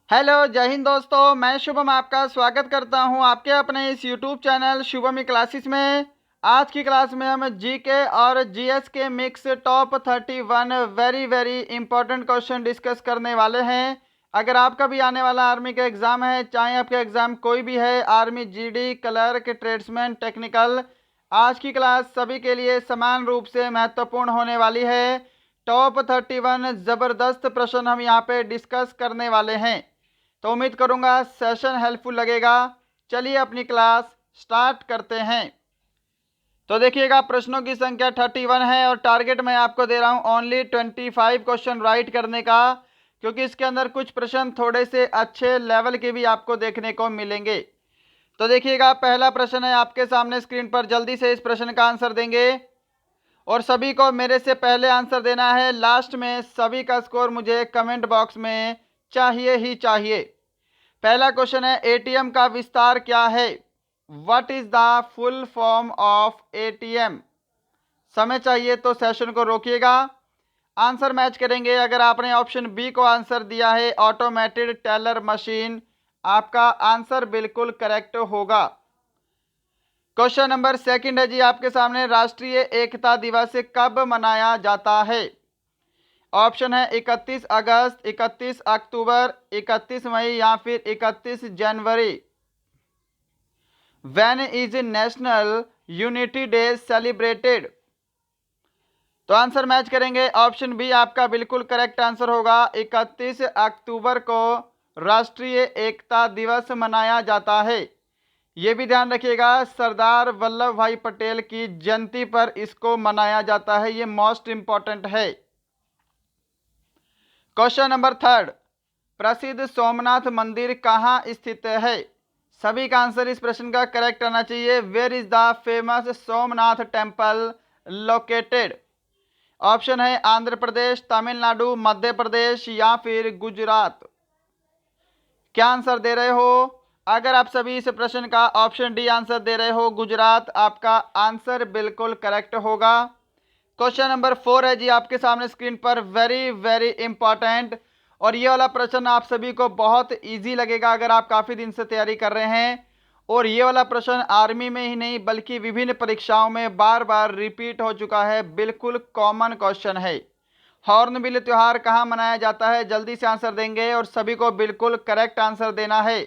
Hello जय हिंद दोस्तों, मैं शुभम आपका स्वागत करता हूं आपके अपने इस यूट्यूब चैनल शुभम क्लासेस में। आज की क्लास में हम जीके और जीएस के mix top 31 very very important question discuss करने वाले हैं। अगर आपका भी आने वाला आर्मी का एग्ज़ाम है, चाहे आपका एग्ज़ाम कोई भी है, army, GD, clerk, tradesman, technical, आज की क्लास सभी के लिए समान रूप से महत्वपूर्ण होने वाली है। टॉप 31 ज़बरदस्त प्रश्न हम यहाँ पे डिस्कस करने वाले हैं, तो उम्मीद करूंगा सेशन हेल्पफुल लगेगा। चलिए अपनी क्लास स्टार्ट करते हैं। तो देखिएगा, प्रश्नों की संख्या 31 है और टारगेट मैं आपको दे रहा हूं ओनली 25 क्वेश्चन राइट करने का, क्योंकि इसके अंदर कुछ प्रश्न थोड़े से अच्छे लेवल के भी आपको देखने को मिलेंगे। तो देखिएगा, पहला प्रश्न है आपके सामने स्क्रीन पर। जल्दी से इस प्रश्न का आंसर देंगे और सभी को मेरे से पहले आंसर देना है। लास्ट में सभी का स्कोर मुझे कमेंट बॉक्स में चाहिए ही चाहिए। पहला क्वेश्चन है, एटीएम का विस्तार क्या है? What is the full form of ATM? समय चाहिए तो सेशन को रोकिएगा, आंसर मैच करेंगे। अगर आपने ऑप्शन बी को आंसर दिया है ऑटोमेटेड टेलर मशीन, आपका आंसर बिल्कुल करेक्ट होगा। क्वेश्चन नंबर सेकंड है जी आपके सामने, राष्ट्रीय एकता दिवस कब मनाया जाता है? ऑप्शन है 31 अगस्त, 31 अक्टूबर, 31 मई या फिर 31 जनवरी। When is national unity day celebrated? तो आंसर मैच करेंगे, ऑप्शन बी आपका बिल्कुल करेक्ट आंसर होगा। 31 अक्टूबर को राष्ट्रीय एकता दिवस मनाया जाता है। ये भी ध्यान रखिएगा, सरदार वल्लभ भाई पटेल की जयंती पर इसको मनाया जाता है, ये मोस्ट इंपॉर्टेंट है। क्वेश्चन नंबर थर्ड, प्रसिद्ध सोमनाथ मंदिर कहाँ स्थित है? सभी का आंसर इस प्रश्न का करेक्ट आना चाहिए। Where is the famous Somnath temple located? Option है आंध्र प्रदेश, तमिलनाडु, मध्य प्रदेश या फिर गुजरात। क्या आंसर दे रहे हो? अगर आप सभी इस प्रश्न का ऑप्शन डी आंसर दे रहे हो, गुजरात, आपका आंसर बिल्कुल करेक्ट होगा। क्वेश्चन नंबर 4 है जी आपके सामने स्क्रीन पर, वेरी वेरी इंपॉर्टेंट, और ये वाला प्रश्न आप सभी को बहुत इजी लगेगा अगर आप काफ़ी दिन से तैयारी कर रहे हैं। और ये वाला प्रश्न आर्मी में ही नहीं बल्कि विभिन्न परीक्षाओं में बार बार रिपीट हो चुका है, बिल्कुल कॉमन क्वेश्चन है। हॉर्नबिल त्यौहार कहाँ मनाया जाता है? जल्दी से आंसर देंगे और सभी को बिल्कुल करेक्ट आंसर देना है।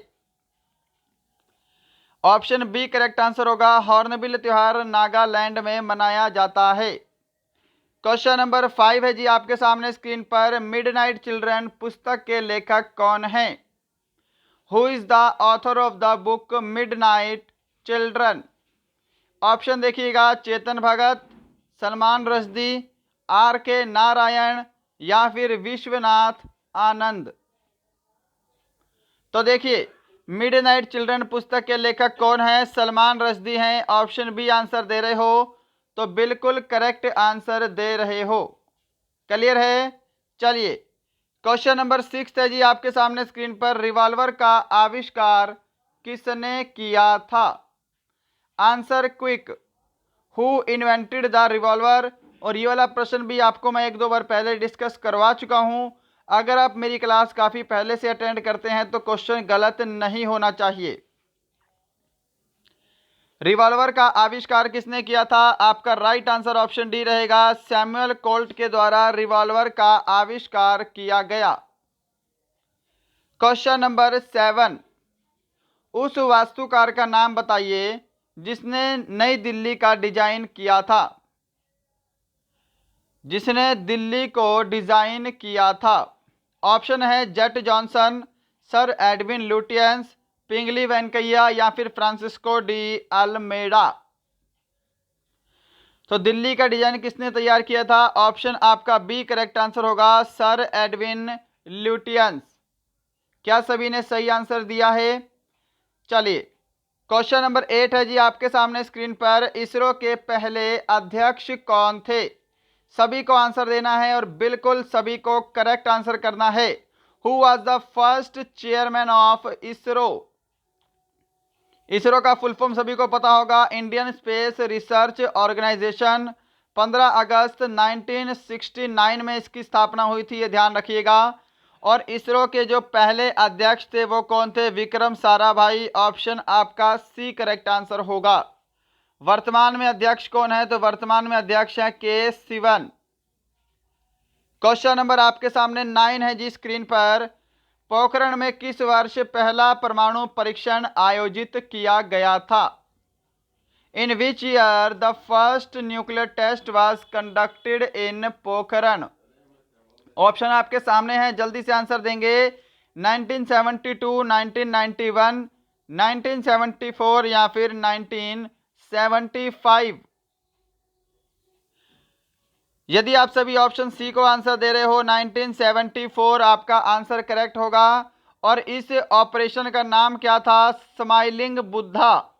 ऑप्शन बी करेक्ट आंसर होगा, हॉर्नबिल त्यौहार नागालैंड में मनाया जाता है। क्वेश्चन नंबर 5 है जी आपके सामने स्क्रीन पर, मिडनाइट चिल्ड्रन पुस्तक के लेखक कौन हैं? Who is the author of the book midnight children? Option देखिएगा, चेतन भगत, सलमान रश्दी, आर के नारायण या फिर विश्वनाथ आनंद। तो देखिए, मिडनाइट चिल्ड्रन पुस्तक के लेखक कौन है? सलमान रश्दी हैं। ऑप्शन बी आंसर दे रहे हो तो बिल्कुल करेक्ट आंसर दे रहे हो। क्लियर है? चलिए, क्वेश्चन नंबर 6 है जी आपके सामने स्क्रीन पर, रिवॉल्वर का आविष्कार किसने किया था? Answer quick, who invented the revolver? और ये वाला प्रश्न भी आपको मैं एक दो बार पहले डिस्कस करवा चुका हूं। अगर आप मेरी क्लास काफ़ी पहले से अटेंड करते हैं तो क्वेश्चन गलत नहीं होना चाहिए। रिवॉल्वर का आविष्कार किसने किया था? आपका राइट आंसर ऑप्शन डी रहेगा, सैमुअल कोल्ट के द्वारा रिवॉल्वर का आविष्कार किया गया। क्वेश्चन नंबर 7, उस वास्तुकार का नाम बताइए जिसने नई दिल्ली का डिजाइन किया था। जिसने दिल्ली को डिजाइन किया था, ऑप्शन है जट जॉनसन, सर एडविन लुटियंस, पिंगली वेंकैया या फिर फ्रांसिस्को डी अल्मेडा। तो दिल्ली का डिजाइन किसने तैयार किया था? ऑप्शन आपका बी करेक्ट आंसर होगा, सर एडविन ल्यूटियंस। क्या सभी ने सही आंसर दिया है? चलिए, क्वेश्चन नंबर 8 है जी आपके सामने स्क्रीन पर, इसरो के पहले अध्यक्ष कौन थे? सभी को आंसर देना है और बिल्कुल सभी को करेक्ट आंसर करना है। Who was the first chairman of ISRO? ISRO का फुल फॉर्म सभी को पता होगा, इंडियन स्पेस रिसर्च ऑर्गेनाइजेशन। 15 अगस्त 1969 में इसकी स्थापना हुई थी, ये ध्यान रखिएगा। और इसरो के जो पहले अध्यक्ष थे वो कौन थे? विक्रम साराभाई। ऑप्शन आपका सी करेक्ट आंसर होगा। वर्तमान में अध्यक्ष कौन है? तो वर्तमान में अध्यक्ष है के सिवन। क्वेश्चन नंबर आपके सामने 9 है जी स्क्रीन पर। पोखरण में किस वर्ष पहला परमाणु परीक्षण आयोजित किया गया था? In which year the first nuclear test was conducted in Pokhran? Option आपके सामने है, जल्दी से आंसर देंगे। 1972, 1991, 1974 या फिर 1975। यदि आप सभी ऑप्शन सी को आंसर दे रहे हो, 1974 आपका आंसर करेक्ट होगा। और इस ऑपरेशन का नाम क्या था? स्माइलिंग बुद्धा।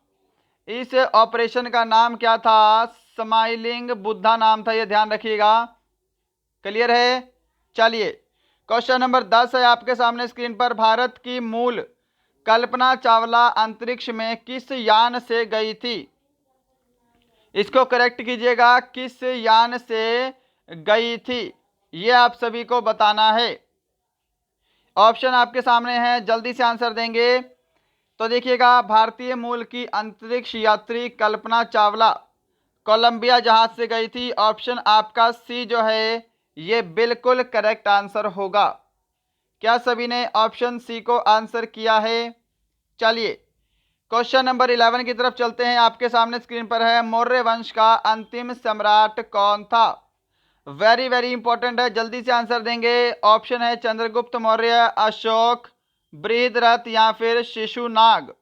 इस ऑपरेशन का नाम क्या था? स्माइलिंग बुद्धा नाम था, यह ध्यान रखिएगा। क्लियर है? चलिए क्वेश्चन नंबर 10 है आपके सामने स्क्रीन पर। भारत की मूल कल्पना चावला अंतरिक्ष में किस यान से गई थी? इसको करेक्ट कीजिएगा, किस यान से गई थी, ये आप सभी को बताना है। ऑप्शन आपके सामने है, जल्दी से आंसर देंगे। तो देखिएगा, भारतीय मूल की अंतरिक्ष यात्री कल्पना चावला कोलंबिया जहाज से गई थी। ऑप्शन आपका सी जो है ये बिल्कुल करेक्ट आंसर होगा। क्या सभी ने ऑप्शन सी को आंसर किया है? चलिए क्वेश्चन नंबर 11 की तरफ चलते हैं। आपके सामने स्क्रीन पर है, मौर्य वंश का अंतिम सम्राट कौन था? वेरी वेरी इंपॉर्टेंट है, जल्दी से आंसर देंगे। ऑप्शन है चंद्रगुप्त मौर्य, अशोक, बृहद्रथ या फिर शिशुनाग।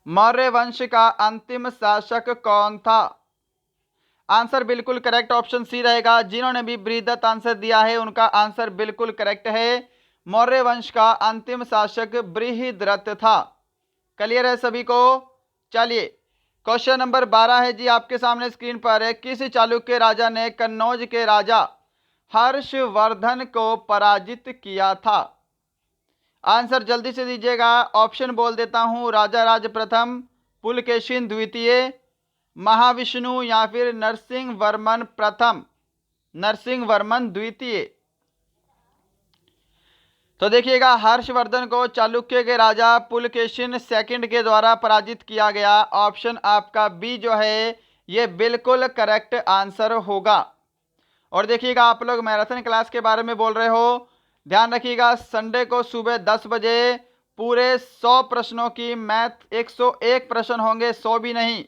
मौर्य वंश का अंतिम शासक कौन था? आंसर बिल्कुल करेक्ट ऑप्शन सी रहेगा। जिन्होंने भी बृहद्रथ आंसर दिया है उनका आंसर बिल्कुल करेक्ट है। मौर्य वंश का अंतिम शासक बृहद्रथ था। क्लियर है सभी को? चलिए क्वेश्चन नंबर 12 है जी आपके सामने स्क्रीन पर है। किस चालुक्य राजा ने कन्नौज के राजा हर्षवर्धन को पराजित किया था? आंसर जल्दी से दीजिएगा। ऑप्शन बोल देता हूं, राजा राज प्रथम, पुलकेशिन द्वितीय, महाविष्णु या फिर नरसिंह वर्मन प्रथम, नरसिंह वर्मन द्वितीय। तो देखिएगा, हर्षवर्धन को चालुक्य के राजा पुलकेशिन सेकंड के द्वारा पराजित किया गया। ऑप्शन आपका बी जो है ये बिल्कुल करेक्ट आंसर होगा। और देखिएगा, आप लोग मैराथन क्लास के बारे में बोल रहे हो, ध्यान रखिएगा। संडे को सुबह 10 बजे पूरे 100 प्रश्नों की मैथ 101 प्रश्न होंगे, 100 भी नहीं,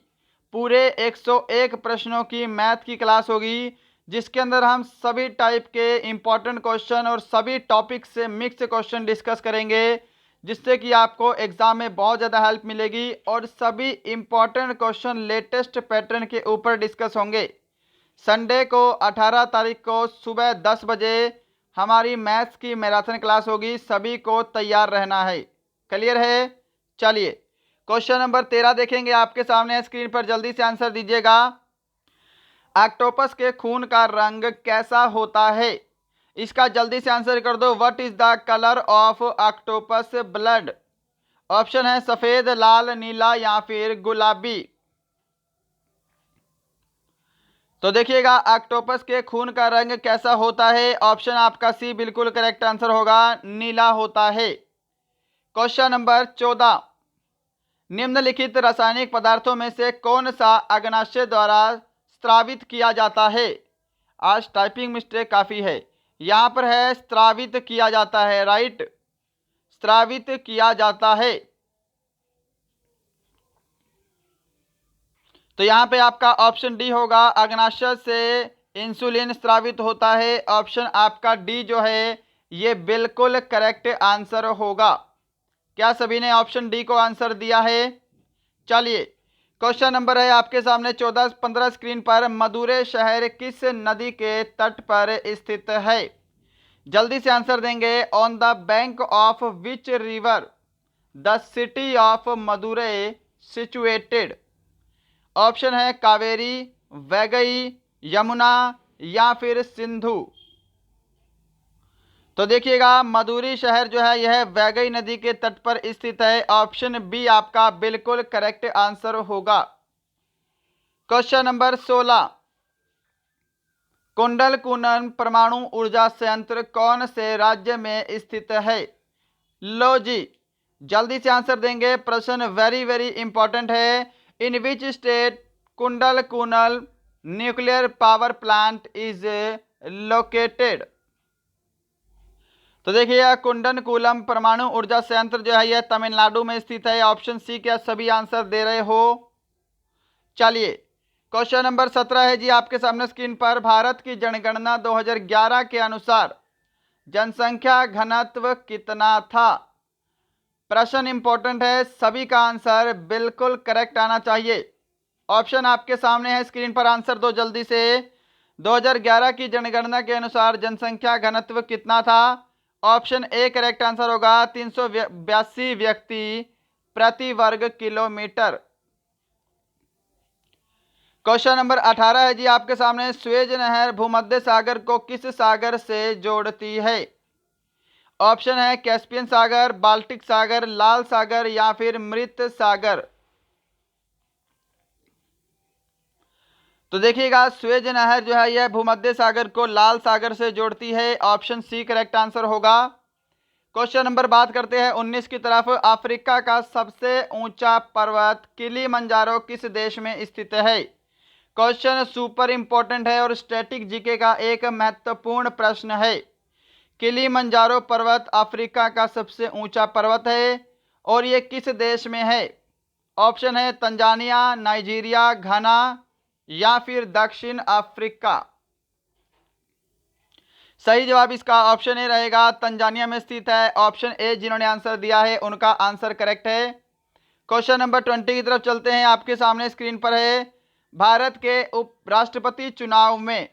पूरे 101 प्रश्नों की मैथ की क्लास होगी, जिसके अंदर हम सभी टाइप के इंपॉर्टेंट क्वेश्चन और सभी टॉपिक से मिक्स क्वेश्चन डिस्कस करेंगे, जिससे कि आपको एग्जाम में बहुत ज़्यादा हेल्प मिलेगी। और सभी इंपॉर्टेंट क्वेश्चन लेटेस्ट पैटर्न के ऊपर डिस्कस होंगे। संडे को 18 तारीख को सुबह 10 बजे हमारी मैथ्स की मैराथन क्लास होगी, सभी को तैयार रहना है। क्लियर है? चलिए क्वेश्चन नंबर 13 देखेंगे, आपके सामने स्क्रीन पर, जल्दी से आंसर दीजिएगा। ऑक्टोपस के खून का रंग कैसा होता है? इसका जल्दी से आंसर कर दो। What is the colour of octopus blood? Option है सफेद, लाल, नीला या फिर गुलाबी। तो देखिएगा, ऑक्टोपस के खून का रंग कैसा होता है? ऑप्शन आपका सी बिल्कुल करेक्ट आंसर होगा, नीला होता है। क्वेश्चन नंबर 14, निम्नलिखित रासायनिक पदार्थों में से कौन सा अग्नाशय द्वारा स्रावित किया जाता है? आज टाइपिंग मिस्टेक काफ़ी है, यहाँ पर है स्रावित किया जाता है, राइट, स्रावित किया जाता है। तो यहाँ पे आपका ऑप्शन डी होगा, अग्नाशय से इंसुलिन स्रावित होता है। ऑप्शन आपका डी जो है ये बिल्कुल करेक्ट आंसर होगा। क्या सभी ने ऑप्शन डी को आंसर दिया है? चलिए क्वेश्चन नंबर है आपके सामने 14-15 स्क्रीन पर। मदुरै शहर किस नदी के तट पर स्थित है? जल्दी से आंसर देंगे। On the bank of which river the city of Madurai situated? Option है कावेरी, वैगई, यमुना या फिर सिंधु। तो देखिएगा, मदुरै शहर जो है यह वैगई नदी के तट पर स्थित है। ऑप्शन बी आपका बिल्कुल करेक्ट आंसर होगा। क्वेश्चन नंबर 16, कुंडलकुनम परमाणु ऊर्जा संयंत्र कौन से राज्य में स्थित है? लो जी, जल्दी से आंसर देंगे। प्रश्न वेरी वेरी इंपॉर्टेंट है। In which state Kudankulam nuclear power plant is located? तो देखिए, कुंडनकुलम परमाणु ऊर्जा संयंत्र जो है यह तमिलनाडु में स्थित है। Option C. क्या सभी आंसर दे रहे हो? चलिए, क्वेश्चन नंबर 17 है जी आपके सामने स्क्रीन पर। भारत की जनगणना 2011 के अनुसार जनसंख्या घनत्व कितना था? प्रश्न इंपॉर्टेंट है, सभी का आंसर बिल्कुल करेक्ट आना चाहिए। ऑप्शन आपके सामने है, स्क्रीन पर आंसर दो जल्दी से। 2011 की जनगणना के अनुसार जनसंख्या घनत्व कितना था? ऑप्शन ए करेक्ट आंसर होगा 382 व्यक्ति प्रति वर्ग किलोमीटर। क्वेश्चन नंबर 18 है जी आपके सामने। स्वेज नहर भूमध्य सागर को किस सागर से जोड़ती है? ऑप्शन है कैस्पियन सागर, बाल्टिक सागर, लाल सागर या फिर मृत सागर। तो देखिएगा, स्वेज नहर जो है यह भूमध्य सागर को लाल सागर से जोड़ती है। ऑप्शन सी करेक्ट आंसर होगा। क्वेश्चन नंबर बात करते हैं 19 की तरफ। अफ्रीका का सबसे ऊंचा पर्वत किलिमंजारो किस देश में स्थित है? क्वेश्चन सुपर इंपॉर्टेंट है और स्टैटिक जीके का एक महत्वपूर्ण प्रश्न है। किलिमंजारो पर्वत अफ्रीका का सबसे ऊंचा पर्वत है और ये किस देश में है? ऑप्शन है तंजानिया, नाइजीरिया, घाना या फिर दक्षिण अफ्रीका। सही जवाब इसका ऑप्शन ए रहेगा, तंजानिया में स्थित है। ऑप्शन ए जिन्होंने आंसर दिया है उनका आंसर करेक्ट है। क्वेश्चन नंबर 20 की तरफ चलते हैं। आपके सामने स्क्रीन पर है। भारत के उपराष्ट्रपति चुनाव में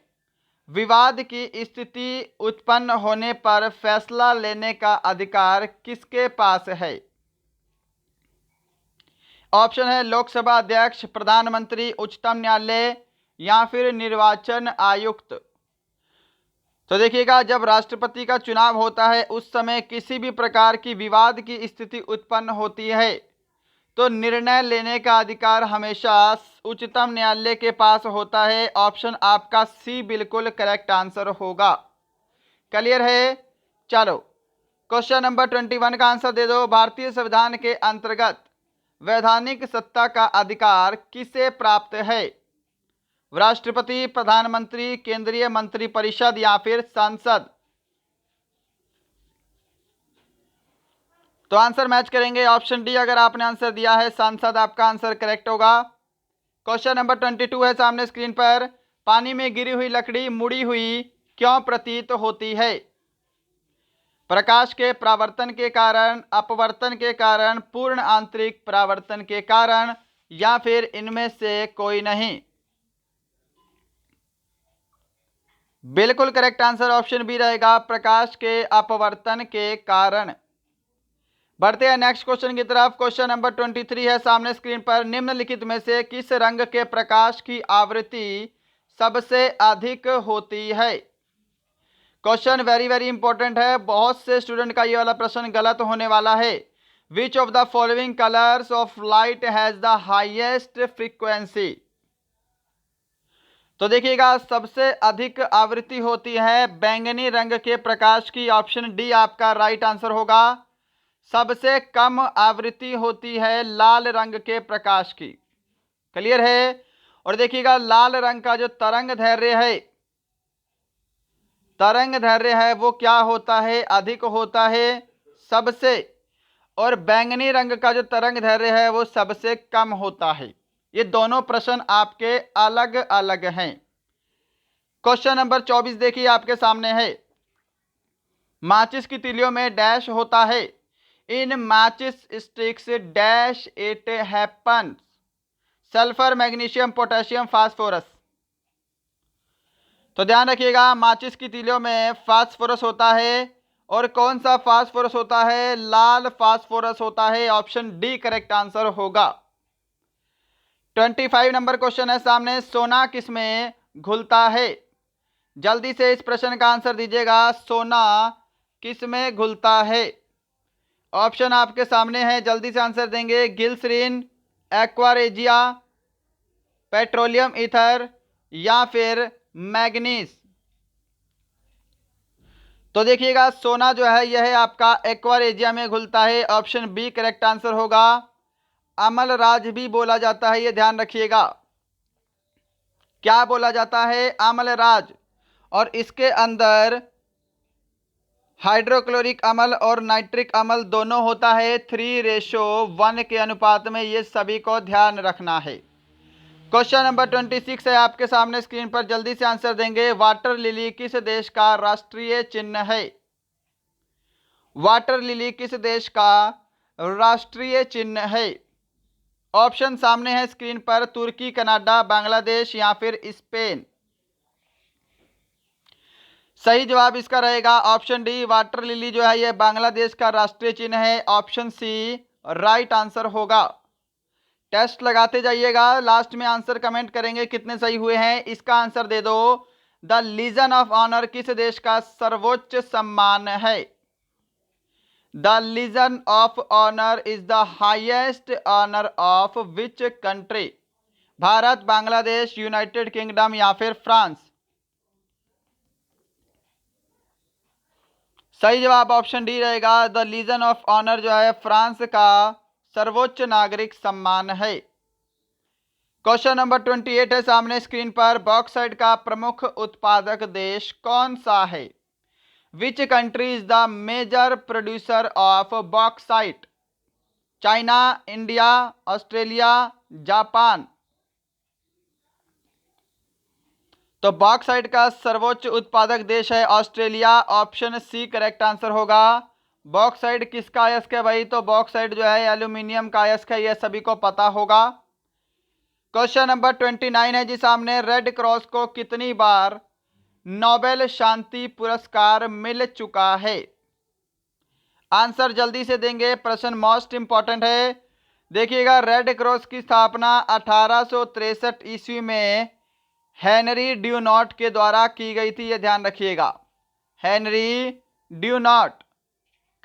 विवाद की स्थिति उत्पन्न होने पर फैसला लेने का अधिकार किसके पास है? ऑप्शन है लोकसभा अध्यक्ष, प्रधानमंत्री, उच्चतम न्यायालय या फिर निर्वाचन आयुक्त। तो देखिएगा, जब राष्ट्रपति का चुनाव होता है उस समय किसी भी प्रकार की विवाद की स्थिति उत्पन्न होती है तो निर्णय लेने का अधिकार हमेशा उच्चतम न्यायालय के पास होता है। ऑप्शन आपका सी बिल्कुल करेक्ट आंसर होगा। क्लियर है? चलो, क्वेश्चन नंबर 21 का आंसर दे दो। भारतीय संविधान के अंतर्गत वैधानिक सत्ता का अधिकार किसे प्राप्त है? राष्ट्रपति, प्रधानमंत्री, केंद्रीय मंत्रिपरिषद या फिर संसद। तो आंसर मैच करेंगे। ऑप्शन डी अगर आपने आंसर दिया है सांसद, आपका आंसर करेक्ट होगा। क्वेश्चन नंबर 22 है सामने स्क्रीन पर। पानी में गिरी हुई लकड़ी मुड़ी हुई क्यों प्रतीत होती है? प्रकाश के परावर्तन के कारण, अपवर्तन के कारण, पूर्ण आंतरिक परावर्तन के कारण या फिर इनमें से कोई नहीं। बिल्कुल करेक्ट आंसर ऑप्शन बी रहेगा, प्रकाश के अपवर्तन के कारण। बढ़ते हैं नेक्स्ट क्वेश्चन की तरफ। क्वेश्चन नंबर 23 है सामने स्क्रीन पर। निम्नलिखित में से किस रंग के प्रकाश की आवृत्ति सबसे अधिक होती है? क्वेश्चन वेरी वेरी इंपॉर्टेंट है। बहुत से स्टूडेंट का ये वाला प्रश्न गलत होने वाला है। Which of the following colours of light has the highest frequency? तो देखिएगा, सबसे अधिक आवृत्ति होती है बैंगनी रंग के प्रकाश की। ऑप्शन डी आपका राइट आंसर होगा। सबसे कम आवृत्ति होती है लाल रंग के प्रकाश की। क्लियर है? और देखिएगा, लाल रंग का जो तरंग दैर्घ्य है वो क्या होता है? अधिक होता है सबसे। और बैंगनी रंग का जो तरंग दैर्घ्य है वो सबसे कम होता है। ये दोनों प्रश्न आपके अलग अलग हैं। क्वेश्चन नंबर 24 देखिए आपके सामने है। माचिस की तीलियों में डैश होता है। इन माचिस sticks dash it happens. Sulphur, magnesium, potassium, phosphorus. तो ध्यान रखिएगा, माचिस की तीलियों में फास्फोरस होता है। और कौन सा फास्फोरस होता है? लाल फास्फोरस होता है। ऑप्शन डी करेक्ट आंसर होगा। 25 नंबर क्वेश्चन है सामने। सोना किसमें घुलता है? जल्दी से इस प्रश्न का आंसर दीजिएगा। सोना किसमें घुलता है? ऑप्शन आपके सामने है, जल्दी से आंसर देंगे। ग्लिसरीन, एक्वारेजिया, पेट्रोलियम ईथर या फिर मैग्नीज। तो देखिएगा सोना जो है यह आपका एक्वारेजिया में घुलता है, ऑप्शन बी करेक्ट आंसर होगा। अमल राज भी बोला जाता है, ये ध्यान रखिएगा। क्या बोला जाता है? अमल राज। और इसके अंदर हाइड्रोक्लोरिक अम्ल और नाइट्रिक अम्ल दोनों होता है, 3:1 के अनुपात में, ये सभी को ध्यान रखना है। क्वेश्चन नंबर 26 है आपके सामने स्क्रीन पर, जल्दी से आंसर देंगे। वाटर लिली किस देश का राष्ट्रीय चिन्ह है? वाटर लिली किस देश का राष्ट्रीय चिन्ह है? ऑप्शन सामने है स्क्रीन पर, तुर्की, कनाडा, बांग्लादेश या फिर स्पेन। सही जवाब इसका रहेगा ऑप्शन डी, वाटर लिली जो है यह बांग्लादेश का राष्ट्रीय चिन्ह है, ऑप्शन सी राइट आंसर होगा। टेस्ट लगाते जाइएगा, लास्ट में आंसर कमेंट करेंगे कितने सही हुए हैं। इसका आंसर दे दो। द लीजन ऑफ ऑनर किस देश का सर्वोच्च सम्मान है? The legion of honour is the highest honour of which country? Bharat, Bangladesh, United Kingdom या फिर फ्रांस? सही जवाब ऑप्शन डी रहेगा। द लीजन ऑफ ऑनर जो है फ्रांस का सर्वोच्च नागरिक सम्मान है। क्वेश्चन नंबर 28 है सामने स्क्रीन पर, बॉक्साइट का प्रमुख उत्पादक देश कौन सा है? Which country is the major producer of bauxite? China, India, Australia, Japan? तो बॉक्साइट का सर्वोच्च उत्पादक देश है Australia, option C correct answer होगा। बॉक्साइट किसका अयस्क है भाई? तो बॉक्साइट जो है एल्यूमिनियम का अयस्क है, यह सभी को पता होगा। क्वेश्चन नंबर 29 है जी सामने, रेड क्रॉस को कितनी बार नोबेल शांति पुरस्कार मिल चुका है? आंसर जल्दी से देंगे, प्रश्न मोस्ट इंपॉर्टेंट है। देखिएगा, रेड क्रॉस की स्थापना 1863 ईस्वी में हेनरी ड्यूनॉट के द्वारा की गई थी, यह ध्यान रखिएगा। हेनरी ड्यूनॉट,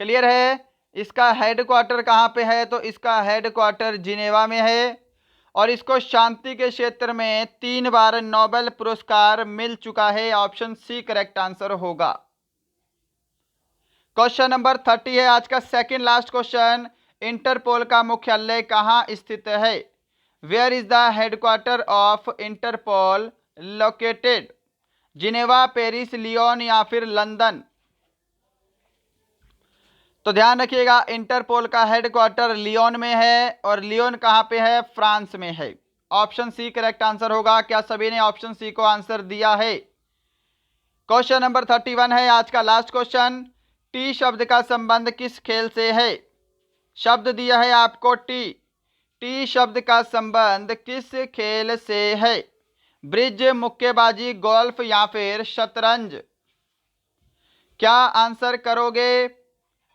क्लियर है। इसका हेडक्वार्टर कहाँ पे है? तो इसका हेडक्वार्टर जिनेवा में है और इसको शांति के क्षेत्र में 3 बार नोबेल पुरस्कार मिल चुका है, ऑप्शन सी करेक्ट आंसर होगा। क्वेश्चन नंबर 30 है आज का सेकंड लास्ट क्वेश्चन, इंटरपोल का मुख्यालय कहाँ स्थित है? Where is the headquarter of Interpol located? Geneva, Paris, Lyon या फिर लंदन? तो ध्यान रखिएगा, इंटरपोल का हेडक्वार्टर लियोन में है और लियोन कहाँ पे है? फ्रांस में है, ऑप्शन सी करेक्ट आंसर होगा। क्या सभी ने ऑप्शन सी को आंसर दिया है? क्वेश्चन नंबर 31 है आज का लास्ट क्वेश्चन, टी शब्द का संबंध किस खेल से है? शब्द दिया है आपको टी, टी शब्द का संबंध किस खेल से है? ब्रिज, मुक्केबाजी, गोल्फ या फिर शतरंज? क्या आंसर करोगे?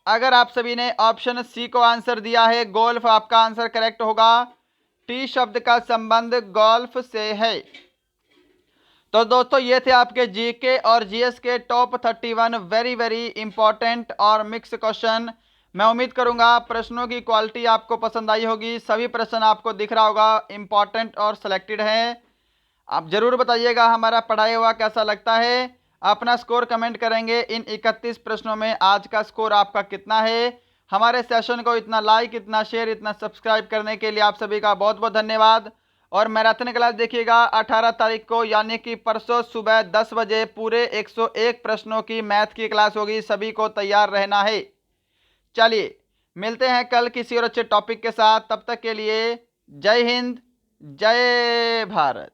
अगर आप सभी ने ऑप्शन सी को आंसर दिया है, गोल्फ, आपका आंसर करेक्ट होगा। टी शब्द का संबंध गोल्फ से है। तो दोस्तों ये थे आपके जीके और जीएस के टॉप 31 वेरी वेरी इंपॉर्टेंट और मिक्स क्वेश्चन। मैं उम्मीद करूंगा प्रश्नों की क्वालिटी आपको पसंद आई होगी, सभी प्रश्न आपको दिख रहा होगा इंपॉर्टेंट और सिलेक्टेड हैं। आप जरूर बताइएगा हमारा पढ़ाया हुआ कैसा लगता है। अपना स्कोर कमेंट करेंगे इन 31 प्रश्नों में आज का स्कोर आपका कितना है। हमारे सेशन को इतना लाइक, इतना शेयर, इतना सब्सक्राइब करने के लिए आप सभी का बहुत बहुत धन्यवाद। और मैराथन क्लास देखिएगा 18 तारीख को, यानी कि परसों सुबह 10 बजे पूरे 101 प्रश्नों की मैथ की क्लास होगी, सभी को तैयार रहना है। चलिए मिलते हैं कल किसी और अच्छे टॉपिक के साथ, तब तक के लिए जय हिंद, जय भारत।